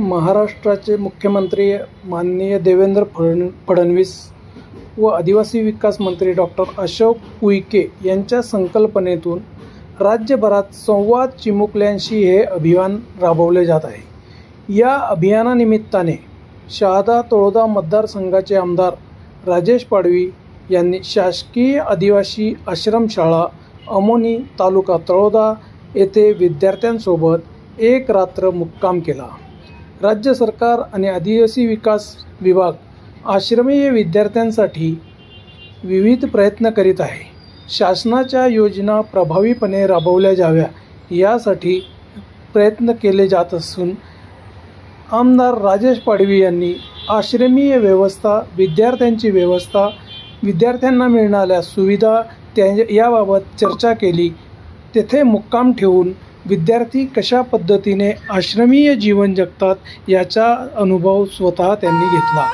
महाराष्ट्राचे मुख्यमंत्री माननीय देवेंद्र फडणवीस व आदिवासी विकास मंत्री डॉक्टर अशोक उईके यांच्या संकल्पनेतून राज्यभरात संवाद चिमुकल्यांशी हे अभियान राबवले जात आहे। या अभियानानिमित्ताने शहादा तळोदा मतदारसंघाचे आमदार राजेश पाडवी यांनी शासकीय आदिवासी आश्रमशाळा अमोनी तालुका तळोदा येथे विद्यार्थ्यांसोबत एक रात्र मुक्काम केला। राज्य सरकार आणि आदिवासी विकास विभाग आश्रमीय विद्यार्थ्यांसाठी विविध प्रयत्न करीत आहे। शासनाच्या योजना प्रभावीपणे राबवल्या जाव्या यासाठी प्रयत्न केले जात असून आमदार राजेश पाडवी यांनी आश्रमीय व्यवस्था, विद्यार्थ्यांची व्यवस्था, विद्यार्थ्यांना मिळणाऱ्या सुविधा याबाबत चर्चा केली। तेथे मुक्काम ठेवून विद्यार्थी कशा पद्धतीने आश्रमीय जीवन जगतात याचा अनुभव स्वतः त्यांनी घेतला।